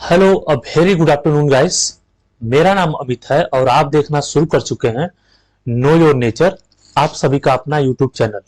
Hello a very good afternoon guys. मेरा नाम अमित है और आप देखना शुरू कर चुके हैं नो योर नेचर, आप सभी का अपना यूट्यूब चैनल।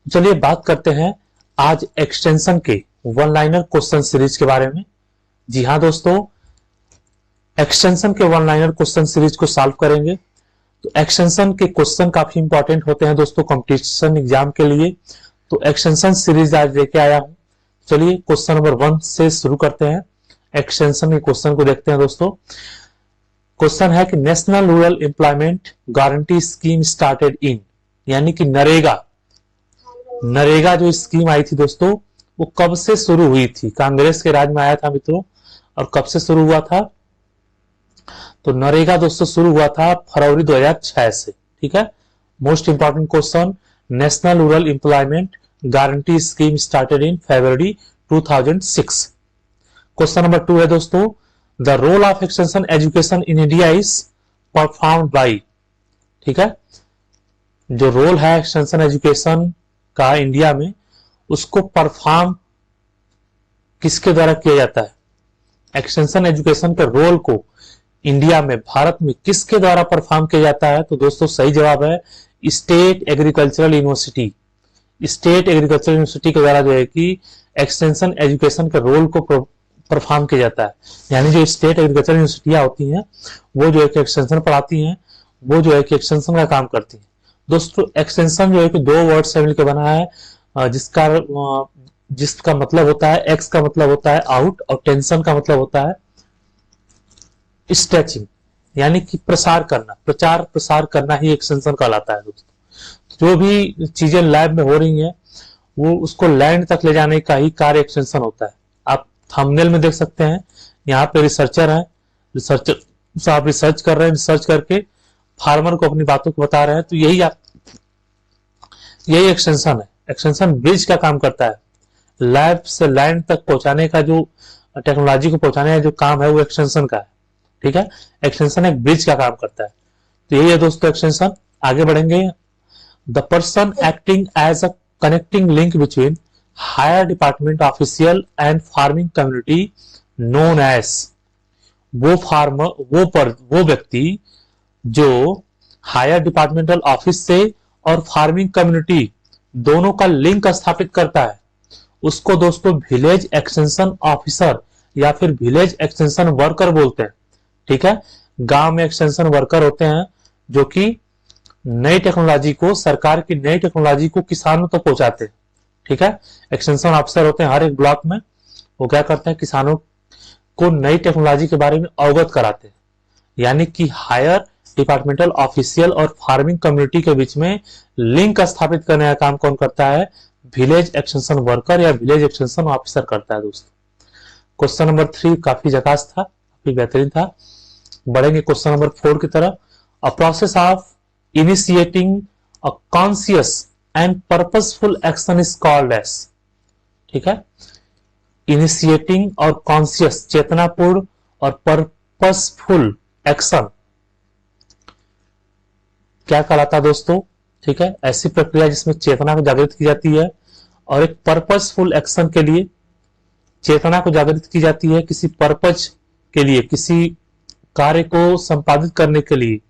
चलिए बात करते हैं आज एक्सटेंशन के वन लाइनर क्वेश्चन सीरीज के बारे में। जी हाँ दोस्तों, एक्सटेंशन के वन लाइनर क्वेश्चन सीरीज को सॉल्व करेंगे। तो एक्सटेंशन के क्वेश्चन काफी इंपॉर्टेंट होते हैं दोस्तों कंपटीशन एग्जाम के लिए। तो एक्सटेंशन सीरीज आज लेके आया हूं। चलिए क्वेश्चन नंबर 1 से शुरू करते हैं। एक्सटेंशन के क्वेश्चन को देखते हैं दोस्तों। क्वेश्चन है कि national rural employment guarantee scheme started इन, यानी कि नरेगा नरेगा जो स्कीम आई थी दोस्तों वो कब से शुरू हुई थी। कांग्रेस के राज में आया था मित्रों, और कब से शुरू हुआ था। तो नरेगा दोस्तों शुरू हुआ था फरवरी 2006 से। ठीक है, most important question, national rural employment guarantee scheme started in February 2006। Question number 2 है दोस्तों, the role of extension education in India is performed by. ठीक है, जो रोल है एक्सटेंशन एजुकेशन का इंडिया में, उसको परफॉर्म किसके द्वारा किया जाता है। एक्सटेंशन एजुकेशन के रोल को इंडिया में, भारत में किसके द्वारा परफॉर्म किया जाता है। तो दोस्तों सही जवाब है state agricultural university. State agricultural university के द्वारा जो है कि एक्सटेंशन एजुकेशन के रोल को परफॉर्म किया जाता है। यानी जो स्टेट एग्रीकल्चर यूनिवर्सिटियां होती हैं वो जो है कि एक्सटेंशन पढ़ाती हैं, वो जो है कि एक्सटेंशन का काम करती हैं। दोस्तों एक्सटेंशन जो है कि 2 वर्ड से मिलकर बना है, जिसका मतलब होता है, एक्स का मतलब होता है आउट और टेंशन का मतलब होता है स्ट्रेचिंग, यानी कि प्रसार करना, प्रचार प्रसार करना ही एक्सटेंशन कहलाता है दोस्तों। जो भी चीजें लैब में हो रही हैं वो उसको लैंड तक ले जाने का ही कार्य एक्सटेंशन होता है। आप थंबनेल में देख सकते हैं, यहाँ पे रिसर्चर है, रिसर्चर साहब रिसर्च कर रहे हैं, रिसर्च करके फार्मर को अपनी बातों को बता रहे हैं। तो यही एक्सटेंशन है। एक्सटेंशन ब्रिज का काम करता है, लैब से लैंड तक पहुंचाने का, जो टेक्नोलॉजी को पहुंचाने का जो काम है वो एक्सटेंशन का है। ठीक है, एक्सटेंशन एक ब्रिज का काम करता है। तो यही है दोस्तों एक्सटेंशन। आगे बढ़ेंगे। The person acting as a connecting link between higher department official and farming community known as. वो व्यक्ति जो हायर डिपार्टमेंटल ऑफिस से और फार्मिंग कम्युनिटी दोनों का लिंक स्थापित करता है, उसको दोस्तों विलेज एक्सटेंशन ऑफिसर या फिर विलेज एक्सटेंशन वर्कर बोलते हैं। ठीक है, गांव में एक्सटेंशन वर्कर होते हैं जो कि नई टेक्नोलॉजी को, सरकार की नई टेक्नोलॉजी को किसानों तक पहुंचाते हैं। ठीक है, एक्सटेंशन ऑफिसर होते हैं हर एक ब्लॉक में, वो क्या करते हैं, किसानों को नई टेक्नोलॉजी के बारे में अवगत कराते हैं। यानी कि हायर डिपार्टमेंटल ऑफिशियल और फार्मिंग कम्युनिटी के बीच में लिंक स्थापित करने का काम कौन करता है, विलेज एक्सटेंशन वर्कर या विलेज एक्सटेंशन ऑफिसर करता है दोस्तों। क्वेश्चन नंबर 3 काफी झकास था, काफी बेहतरीन था। बढ़ेंगे क्वेश्चन नंबर 4 की तरफ। A process of initiating a conscious and purposeful action is called as. ठीक है, इनिशिएटिंग और कॉन्शियस, चेतनापूर्ण और पर्पसफुल एक्शन क्या कहलाता है दोस्तों। ठीक है, ऐसी प्रक्रिया जिसमें चेतना को जागृत की जाती है और एक पर्पसफुल एक्शन के लिए चेतना को जागृत की जाती है, किसी पर्पज के लिए, किसी कार्य को संपादित करने के लिए।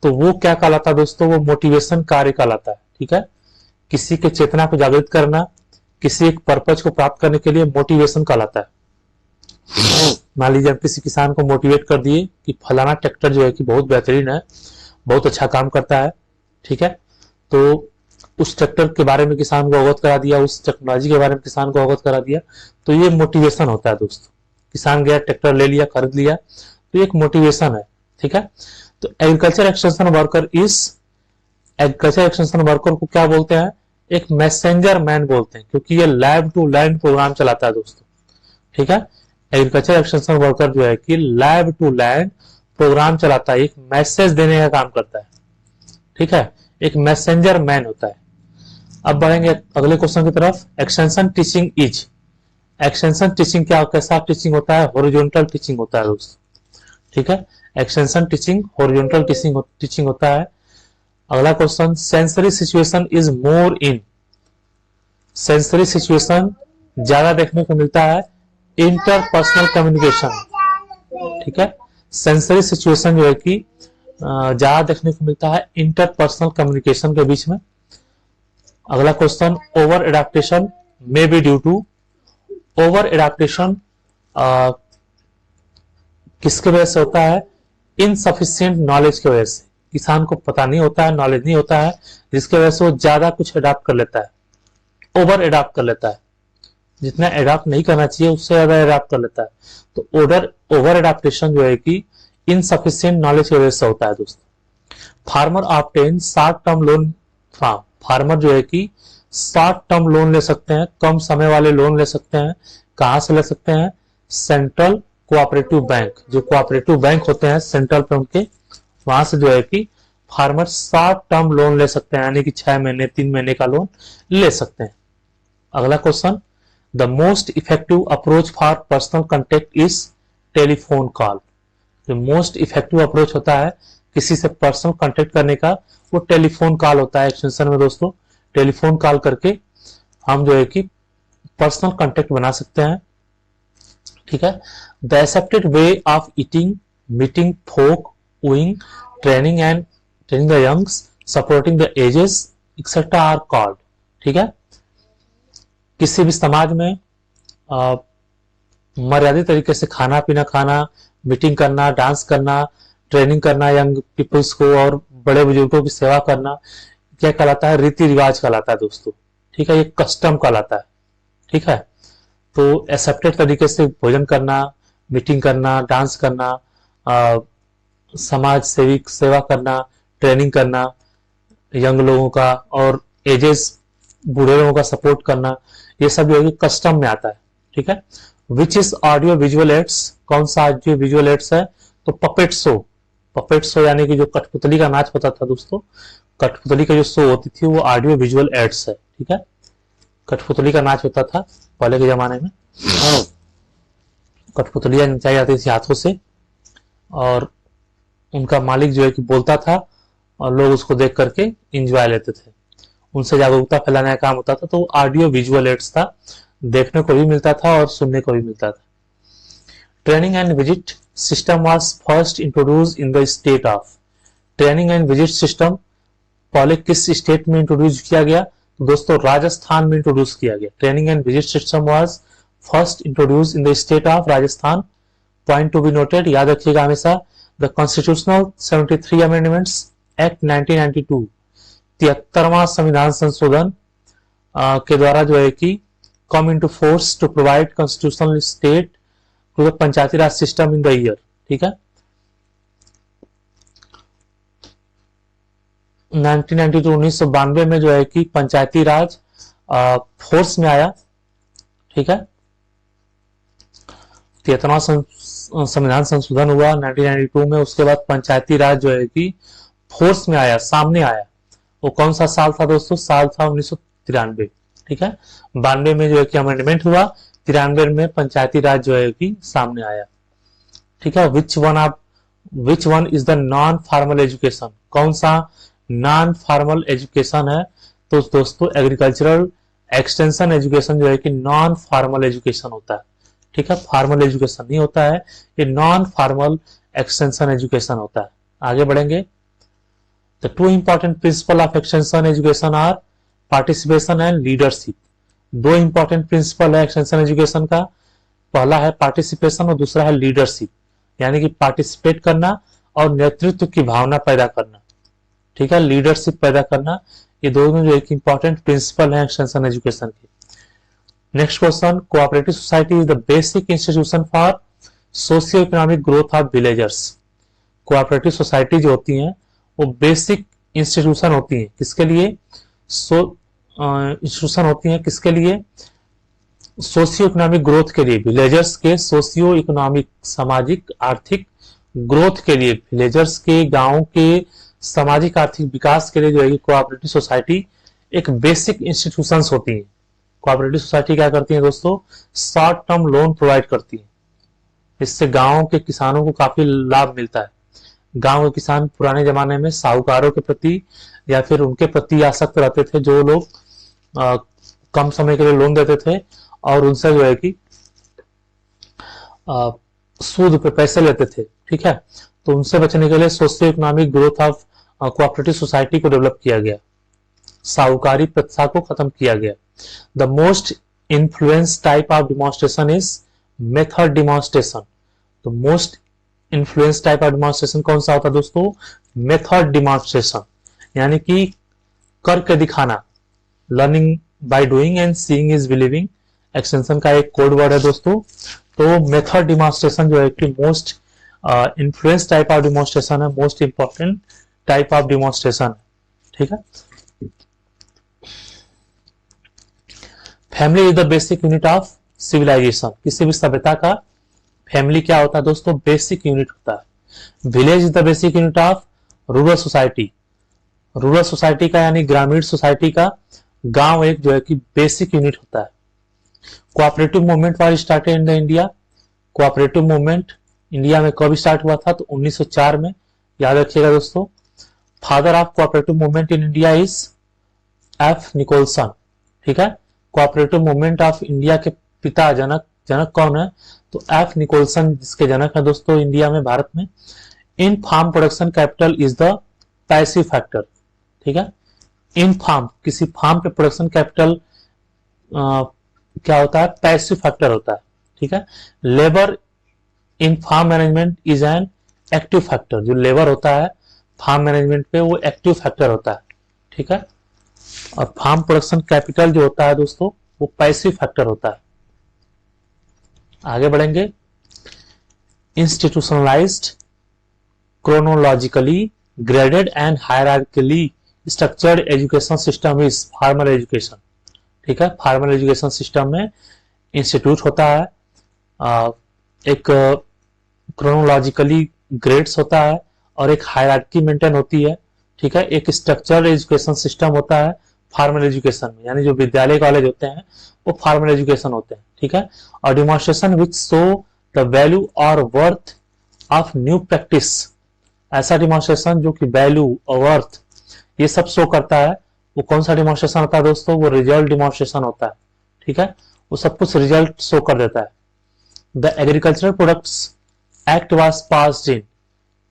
तो वो क्या कहलाता है दोस्तों, वो मोटिवेशन कार्य कहलाता है। ठीक है, किसी के चेतना को जागृत करना, किसी एक पर्पज को प्राप्त करने के लिए मोटिवेशन कहलाता है। मान लीजिए आप किसी किसान को मोटिवेट कर दिए कि फलाना ट्रैक्टर जो है कि बहुत बेहतरीन है, बहुत अच्छा काम करता है। ठीक है, तो उस ट्रैक्टर के बारे में किसान को अवगत करा दिया, उस टेक्नोलॉजी के बारे में किसान को अवगत करा दिया, तो ये मोटिवेशन होता है दोस्तों। किसान गया, ट्रैक्टर ले लिया, खरीद लिया, तो एक मोटिवेशन है। ठीक है, तो एग्रीकल्चर एक्सटेंशन वर्कर को क्या बोलते हैं, एक मैसेंजर मैन बोलते हैं, क्योंकि ये लैब टू लैंड प्रोग्राम चलाता है दोस्तों। ठीक है, एग्रीकल्चर एक्सटेंशन वर्कर जो है कि लैब टू लैंड प्रोग्राम चलाता है, एक मैसेज देने का काम करता है। ठीक है, एक मैसेंजर मैन होता है। अब बढ़ेंगे अगले क्वेश्चन की तरफ। Extension teaching is. Extension teaching कैसा टीचिंग होता है, हॉरिजॉन्टल टीचिंग होता है दोस्तों। ठीक है, एक्सटेंशन टीचिंग हॉरिजॉन्टल टीचिंग होता है। अगला question, sensory situation is more in. Sensory situation ज्यादा देखने को मिलता है इंटरपर्सनल कम्युनिकेशन, ठीक है। सेंसरी सिचुएशन जो है कि ज्यादा देखने को मिलता है इंटरपर्सनल कम्युनिकेशन के बीच में। अगला क्वेश्चन, over adaptation may be due to, over adaptation किसके वजह से होता है? इनसफिशिएंट नॉलेज की वजह से। किसान को पता नहीं होता है, नॉलेज नहीं होता है, जिसकी वजह से वो ज्यादा कुछ अडॉप्ट कर लेता है, ओवर अडॉप्ट कर लेता है। जितना अडॉप्ट नहीं करना चाहिए उससे ज्यादा अडॉप्ट कर लेता है। तो ओवर एडाप्टेशन जो है कि इनसफिशिएंट नॉलेज की वजह से होता है दोस्तों। Farmer obtain short term loan from, farmer जो है कि शॉर्ट टर्म लोन ले सकते हैं, कम समय वाले लोन ले सकते हैं। कहां से ले सकते हैं? सेंट्रल कोऑपरेटिव बैंक, जो कोऑपरेटिव बैंक होते हैं सेंट्रल बैंक के, वहां से जो है कि फार्मर शॉर्ट टर्म लोन ले सकते हैं, यानी कि 6 महीने 3 महीने का लोन ले सकते हैं। अगला question, the most effective approach for personal contact is telephone call. जो मोस्ट इफेक्टिव अप्रोच होता है किसी से पर्सनल कॉन्टेक्ट करने का, वो टेलीफोन कॉल होता है। एक्सटेंशन में दोस्तों टेलीफोन कॉल करके हम जो है कि पर्सनल कॉन्टेक्ट बना सकते हैं, ठीक है। The accepted way of eating, meeting, folk, wooing, training and training the youngs, supporting the ages etcetera are called, ठीक है। किसी भी समाज में मर्यादित तरीके से खाना पीना खाना, मीटिंग करना, डांस करना, ट्रेनिंग करना यंग पीपल्स को और बड़े बुजुर्गों की सेवा करना, क्या कहलाता है? रीति रिवाज कहलाता है दोस्तों, ठीक है। ये कस्टम कहलाता है, ठीक है। तो एक्सेप्टेड तरीके से भोजन करना, मीटिंग करना, डांस करना, समाज सेविक सेवा करना, ट्रेनिंग करना यंग लोगों का, और एजेस बूढ़े लोगों का सपोर्ट करना, ये सब जो है कस्टम में आता है, ठीक है। Which is audio visual aids, कौन सा ऑडियो विजुअल एड्स है? तो पपेट शो, पपेट शो यानी कि जो कठपुतली का नाच होता था दोस्तों, कठपुतली का जो शो होती थी वो ऑडियो विजुअल एड्स है, ठीक है। कठपुतली का नाच होता था पहले के जमाने में, कठपुतलियां नचाई जाती थी हाथों से, और उनका मालिक जो है कि बोलता था और लोग उसको देख करके एंजॉय लेते थे, उनसे जागरूकता फैलाने का काम होता था। तो ऑडियो विजुअल एड्स था, देखने को भी मिलता था और सुनने को भी मिलता था। Training and visit system was first introduce in the state of, training and visit system पहले किस स्टेट में इंट्रोड्यूस किया गया? तो दोस्तों राजस्थान में इंट्रोड्यूस किया गया। Training and visit system was first introduce in the state of Rajasthan. Point to be noted, याद रखिएगा हमेशा, द कॉन्स्टिट्यूशनल 73 अमेंडमेंट्स एक्ट 1992, 73वां संविधान संशोधन के द्वारा जो है कि come into force to provide constitutional state to the Panchayati Raj system in the year, ठीक है। 1992 में जो है कि पंचायती राज फोर्स में आया, ठीक है। 73वां संविधान संशोधन हुआ 1992 में, उसके बाद पंचायती राज जो है कि फोर्स में आया, सामने आया। वो कौन सा साल था दोस्तों? साल था 1993, ठीक है। 92 में जो है कि अमेंडमेंट हुआ, 93 में पंचायती राज जो है कि सामने आया, ठीक है। Which one is the non formal education, कौन सा नॉन फॉर्मल एजुकेशन है? तो दोस्तों एग्रीकल्चरल एक्सटेंशन एजुकेशन जो है कि नॉन फॉर्मल एजुकेशन होता है, ठीक है। फॉर्मल एजुकेशन नहीं होता है, ये नॉन फॉर्मल एक्सटेंशन एजुकेशन होता है। आगे बढ़ेंगे। The two important principles of extension education are participation and leadership. दो important principle है extension education का, पहला है participation और दूसरा है leadership, यानी कि participate करना और नेतृत्व की भावना पैदा करना, ठीक है। leadership पैदा करना, ये दोनों जो एक important principle है extension education के। Next question, cooperative society is the basic institution for socio-economic growth of villagers. cooperative society जो होती हैं वो बेसिक इंस्टीट्यूशन होती है किसके लिए? इंस्टीट्यूशन होती है किसके लिए? सोशियो इकोनॉमिक ग्रोथ के लिए, विलेजर्स के सोशियो इकोनॉमिक सामाजिक आर्थिक ग्रोथ के लिए, विलेजर्स के गांव के सामाजिक आर्थिक विकास के लिए जो है कोऑपरेटिव सोसाइटी एक बेसिक इंस्टीट्यूशंस होती है। कोऑपरेटिव सोसाइटी क्या करती है दोस्तों? शॉर्ट टर्म लोन प्रोवाइड करती है, इससे गांव के किसानों को काफी लाभ मिलता है। गांव के किसान पुराने जमाने में साहूकारों के प्रति या फिर उनके प्रति आसक्त रहते थे, जो लोग कम समय के लिए लोन देते थे और उनसे जो है कि सूद पे पैसे लेते थे, ठीक है। तो उनसे बचने के लिए socio economic growth of cooperative society को डेवलप किया गया, साहूकारी प्रथा को खत्म किया गया। The most influence type of demonstration is method demonstration. तो most influence type of demonstration कौन सा होता है दोस्तों? मेथड डिमॉन्स्ट्रेशन, यानी कि करके दिखाना। Learning by doing and seeing is believing extension का एक कोड वर्ड है दोस्तों। तो मेथड डिमॉन्स्ट्रेशन जो है कि most influence type of demonstration है, most important type of demonstration, ठीक है। Family is the basic unit of civilization. किसी भी सभ्यता का फैमिली क्या होता है दोस्तों? बेसिक यूनिट होता है। Village is the basic unit of rural society. Rural society का यानी ग्रामीण सोसाइटी का गांव एक जो है कि बेसिक यूनिट होता है। Cooperative movement was started in the India. Cooperative movement India में कब स्टार्ट हुआ था? तो 1904 में, याद रखिएगा दोस्तों। Father of cooperative movement in India is F Nicholson, ठीक है। कोऑपरेटिव मूवमेंट ऑफ इंडिया के पिता जनक कौन है? तो एफ निकोलसन जिसके जनक है दोस्तों इंडिया में, भारत में। In farm production capital is the passive factor, ठीक है। इन फार्म, किसी फार्म के प्रोडक्शन कैपिटल क्या होता है? पैसिव फैक्टर होता है, ठीक है। Labour in farm management is an active factor. जो लेबर होता है फार्म मैनेजमेंट पे वो एक्टिव फैक्टर होता है, ठीक है। और फार्म प्रोडक्शन कैपिटल जो होता है दोस्तों वो पैसिव फैक्टर होता है। आगे बढ़ेंगे। Institutionalised, chronologically graded and hierarchically structured education system is formal education, ठीक है। फॉर्मल एजुकेशन सिस्टम में इंस्टीट्यूट होता है, एक क्रोनोलॉजिकली ग्रेड्स होता है और एक हायरार्की मेंटेन होती है, ठीक है। एक स्ट्रक्चर्ड एजुकेशन सिस्टम होता है फॉर्मल एजुकेशन में, यानी जो विद्यालय कॉलेज होते हैं वो फॉर्मल एजुकेशन होते हैं, ठीक है। और demonstration which show the value और वर्थ ऑफ न्यू प्रैक्टिस, ऐसा डिमॉन्स्ट्रेशन जो कि वैल्यू और वर्थ ये सब शो करता है, वो कौन सा डिमॉन्स्ट्रेशन होता है दोस्तों? वो रिजल्ट डिमॉन्स्ट्रेशन होता है, ठीक है। वो सब कुछ रिजल्ट शो कर देता है। The agricultural products act was passed in,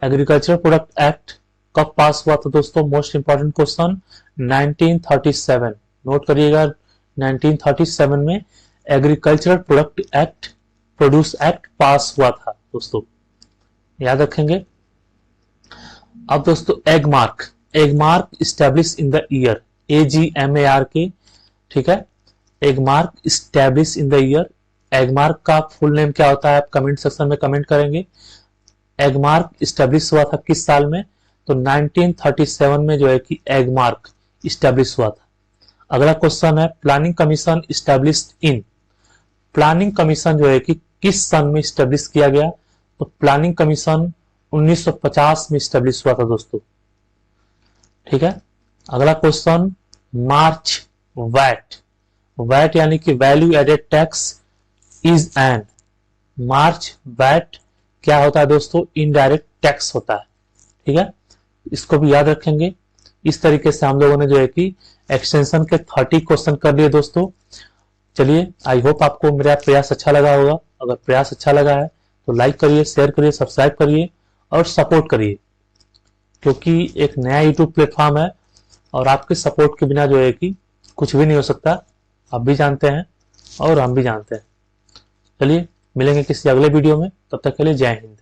agricultural product act कब पास हुआ था दोस्तों? Most important question, 1937। नोट करिएगा, 1937 में agricultural product act, produce act पास हुआ था दोस्तों, याद रखेंगे। अब दोस्तों egg mark establish in the year, AGMARK, ठीक है। Egg mark establish in the year. Egg mark का फुल नेम क्या होता है? आप कमेंट सेक्शन में कमेंट करेंगे। एग मार्क स्टैब्लिश हुआ था किस साल में? तो 1937 में जो है कि एग मार्क स्टैब्लिश हुआ था। अगला क्वेश्चन है प्लानिंग कमीशन स्टैब्लिश्ड इन, प्लानिंग कमीशन जो है कि किस सन में स्टैब्लिश किया गया? तो प्लानिंग कमीशन 1950 में स्टैब्लिश हुआ था दोस्तों, ठीक है। अगला क्वेश्चन मार्च वैट यानी कि value added tax is an, March VAT क्या होता है दोस्तों? इनडायरेक्ट टैक्स होता है, ठीक है। इसको भी याद रखेंगे। इस तरीके से हम लोगों ने जो है कि एक्सटेंशन के 30 क्वेश्चन कर लिए दोस्तों। चलिए, आई होप आपको मेरा प्रयास अच्छा लगा होगा। अगर प्रयास अच्छा लगा है तो लाइक करिए, शेयर करिए, सब्सक्राइब करिए और सपोर्ट करिए, क्योंकि एक नया यूट्यूब प्लेटफॉर्म है और आपके सपोर्ट के बिना जो है कि कुछ भी नहीं हो सकता। आप भी जानते हैं और हम भी जानते हैं। चलिए मिलेंगे किसी अगले वीडियो में, तब तक के लिए जय हिंद।